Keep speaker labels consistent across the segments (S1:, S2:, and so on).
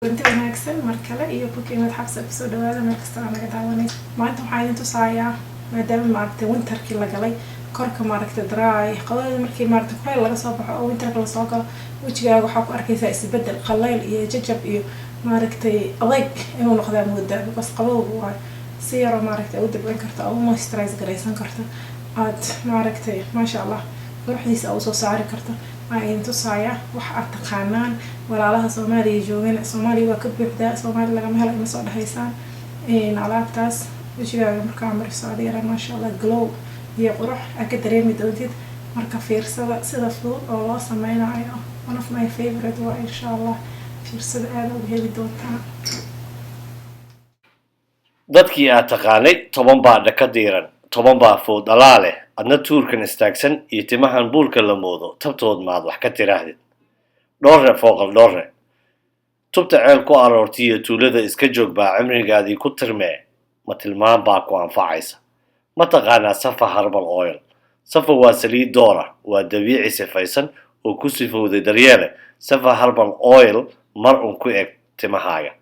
S1: كنت wanaagsan mar kale iyo bookkeena xabsa ku soo dhawaada meel kasta oo naga daawanay maanta waxaan idin tusayaa maadaama maaragtay winterkii la galay korka maaragtay dry qadada markii maaragtay kuleel laga soo baxo oo winterka la soo galo wajigaaga waxaa ku arkaysaa isbedel qallayl iyo jajab iyo maaragtay adeeg inuu noqdaa moodaa because qabowgu waa si yar maaragtay u dabcin karta oo moisturize garaysan karta aad maaragtay maasha Allah quruxdiisa u soo saari karta aan tusaaya wax aad taqaanaan walaalaha Soomaaliya joogan Soomaaliya waa ka buuxda Soomaaliya laga helo in soo dhaxaysaan alaabtaas wajigaaga markaa mariso adeera maasha Allah glow iyo qurux aad ka dareemi doontid marka fiirsada sida fudud oo loo sameynayo one of my favorite waa insha Allah fiirsada aad u heli doontaan
S2: dadkii aad taqaanay 10 baa dhaka diiran 10 baa food dhalaale adna tuurkan istaagsan iyo timahan buulka la moodo tabtood maad wax ka tiraahdid dhowrre fooqal dhowrre tubta ceel ku aroortay iyo tuulada iska joog baa cimrigaadii ku tirmee ma tilmaan baa ku anfacaysa ma taqaanaa safa herbal oil safa waa saliid doora waa dabiici sifaysan oo ku sifowday daryeele safa herbal oil mar un ku eg timahaaga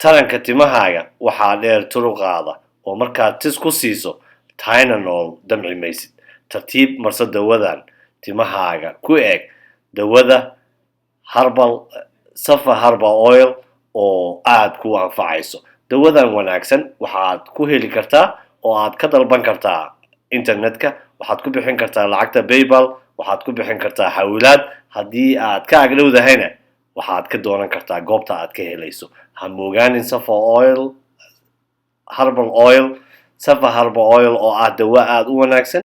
S2: taranka timahaaga waxaa dheer turuqaada oo markaad tis ku siiso Tylenol damci maysid tartiib marso dawadan timahaaga ku eg dawada herbal safa herbal oil oo aad ku anfacayso dawadan wanaagsan waxaad ku heli kartaa oo aad ka dalban kartaa internetka waxaad ku bixin kartaa lacagta PayPal waxaad ku bixin kartaa xawlaad haddii aad ka agdhowdahayna waxaad ka doonan kartaa goobta aad ka helayso ha moogaanin safa oil herbal oil safa herbal oil oo ah dawa aad u wanaagsan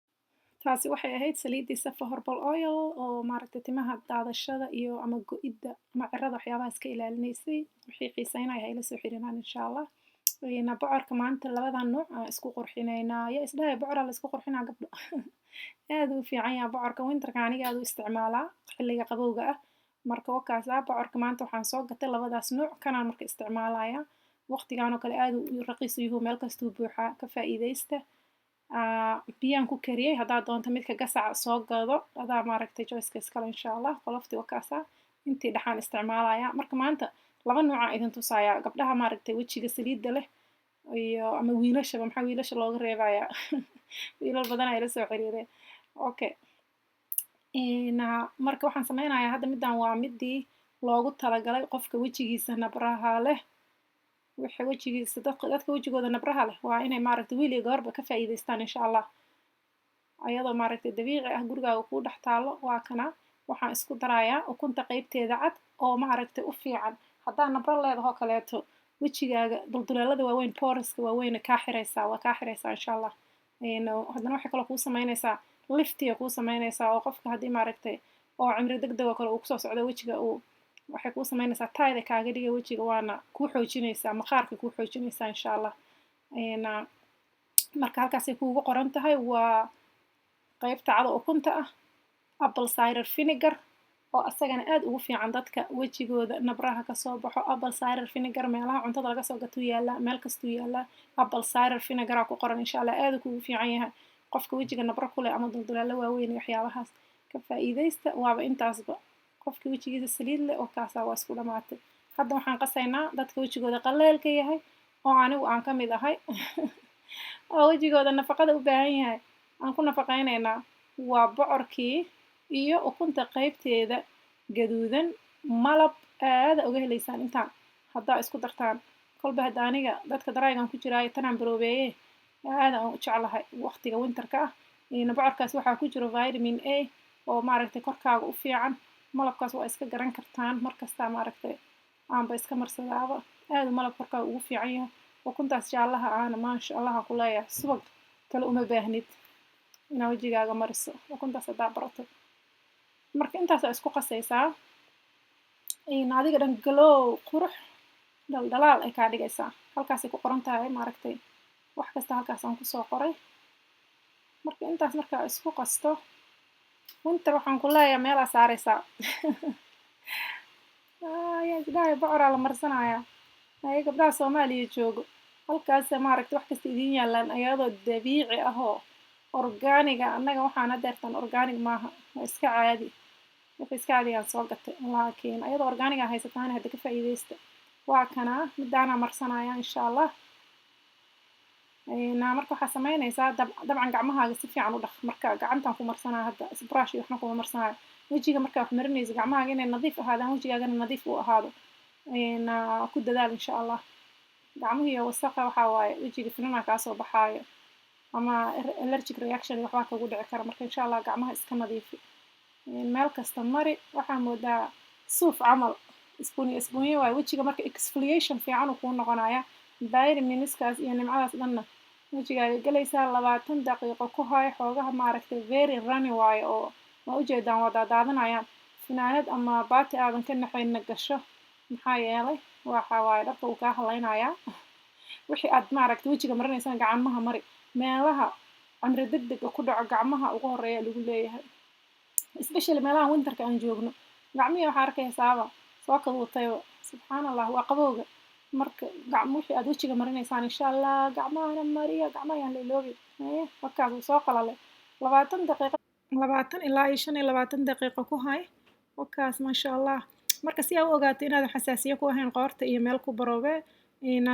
S1: taasi waxay ahayd saliidii safa herbal oil oo maaragtay timaha daadashada iyo ama go'ida ama cirrada waxyaabaha iska ilaalinaysay wixii xiisaynaya ay la soo xiriiraan insha Allah bocorka maanta labadan nooc aan isku qurxinaynaa ya isdhahay bocora la isku qurxinaa gabdho aad u fiican yahay bocorka winterka aniga aad u isticmaalaa xilliga qabowga ah marka wakaas bocorka maanta waxaan soo gatay labadaas nooc kanaan marka isticmaalaya waqtigan oo kale aad u raqiis yahay meel kasta uu buuxaa ka faa'iideysta biyaan ku kariyay hadaa doonto midka gasac soo gado adaa maaragtay choice iskale insha Allah qolofti wakaasa intii dhaxaan isticmaalaya marka maanta laba nooc aan idin tusaaya gabdhaha maaragtay wajiga saliidda leh iyo ama wiilasha maxaa wiilasha looga reebaya wiilal badan ay la soo xiriireen okay marka waxaan sameynayaa hadda midaan waa midii loogu talagalay qofka wajigiisa nabraha leh wixii wajigiisa dadka wajigooda nabraha leh waa inay maaragtay wiil iyo gabarba ka faa'iideystaan insha Allah ayadoo maaragtay dabiici ah gurigaaga ku dhex taalo waa kana waxaan isku darayaa ukunta qaybteeda cad oo maaragtay u fiican hadaa nabra leedahay kaleeto wajigaaga dulduleelada waaweyn poriska waaweyn ka xiraysaa waa ka xiraysaa insha Allah haddana waxay kale ku sameynaysaa liftiga ku sameynaysaa oo qofka haddii maaragtay oo cimri degdeg oo kale uu kusoo socdo wajiga uu waxay ku sameynaysaa taayda kaaga dhiga wajiga waana ku xoojinaysaa maqaarka ku xoojinaysaa insha Allah marka halkaasay kuugu qoran tahay waa qaybta cad ukunta ah apple cider vinegar oo asagana aad ugu fiican dadka wajigooda nabraha ka soo baxo apple cider vinegar meelaha cuntada laga soo gato yaala meel kasto yaala apple cider vinegar ku qoran insha Allah aad ugu fiican yahay qofka wajiga nabra ku leh ama dulduleelo waaweyn waxyaabahaas ka faa'iideysta waaba intaasba qofka wajigiisa saliid leh oo kaasa waa isku dhamaatay hadda waxaan qasaynaa dadka wajigooda qaleelka yahay oo anigu aan ka mid ahay oo wajigooda nafaqada u baahan yahay aan ku nafaqaynaynaa waa bocorkii iyo ukunta qaybteeda gaduudan malab aad uga helaysaan intaan haddaa isku dartaan kolba hadda aniga dadka daraygan ku jiraayo tanaan baroobeeye aad aan u jeclahay waqtiga winterka ah bocorkaas waxaa ku jiro vitamin A oo maaragtay korkaaga u fiican malabkaas waa iska garan kartaan markasta maaragtay aanba iska marsadaaba aad malab korkaaga ugu fiican yahay ukuntaas jaallaha aana maasha Allah ku leeyahay subag kale uma baahnid inaa wajigaaga mariso ukuntaas hadaa barato marka intaas isku qasaysaa adiga dhan glow qurux dhaldhalaal ay kaa dhigaysaa halkaasay ku qoran tahay maaragtay wax kasta halkaas aan kusoo qoray marka intaas markaa isku qasto winter waxaan ku leeyahay meelaa saaraysaa isdhahay bocoraa la marsanayaa ay gabdhaha Soomaaliya joogo halkaas maaragtay wax kasta idin yaalaan ayadoo dabiici ah oo organiga annaga waxaan adeertan organic maaha waa iska caadi wixii iska caadigaan soo gatay laakiin ayadoo organiga haysataan hadda ka faa'iidaysta waa kana midaana marsanaya insha allah marka waxaa samaynaysaa dabcan gacmahaaga si fiican u dhaq marka gacantan ku marsanaa hadda brush iyo waxna kuma marsanaayo wejiga markaa wax marinaysa gacmahaaga inay nadiif ahaadaan wejigaagana nadiif u ahaado ku dadaal insha allah gacmihiiyo wasaqa waxaa waaye wejiga finanaa kaasoo baxaayo ama allergic reaction waxbaa kagu dhici kara marka insha allah gacmaha iska nadiifi meel kasta mari waxaa moodaa suuf camal isbuunyo waaye wejiga marka exfoliation fiican uu kuu noqonaya vitaminiskaas iyo nimcadaas dhanna wejigaaga galaysaa 20 daqiiqo ku hay xoogaha maaragtay very runny waaye oo ma ujeedaan waa daadaadanayaan finaanad ama baati aadan ka naxayna gasho maxaa yeelay waxa waaye dharka uu kaa halaynayaa wixii aad maaragtay wejiga marinaysaan gacmaha mari meelaha camri degdeg ku dhaco gacmaha ugu horeeya lagu leeyahay especially meelaha winterka aan joogno gacmihi waxaa arkaysaaba soo kaduutayba subxaanallah waa qabowga marka wixii aad wejiga marinaysaan insha allah gacmahana mariya gacmaha yaan la iloobin markaas uu soo qalalay 20 daqiiqo 20 ilaa 25 daqiiqo ku hay wakaas maasha allah marka si aa u ogaato inaadan xasaasiyo ku ahayn qoorta iyo meel ku baroobe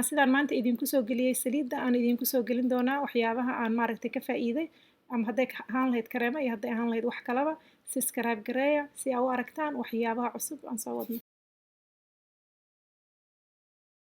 S1: sidaan maanta idinku soo geliyey saliidda aan idinku soo gelin doonaa waxyaabaha aan maaragtay ka faa'iiday ama hadday ahaan lahayd kareema iyo hadday ahaan lahayd wax kalaba subscribe gareeya si aa u aragtaan waxyaabaha cusub aan soo wadno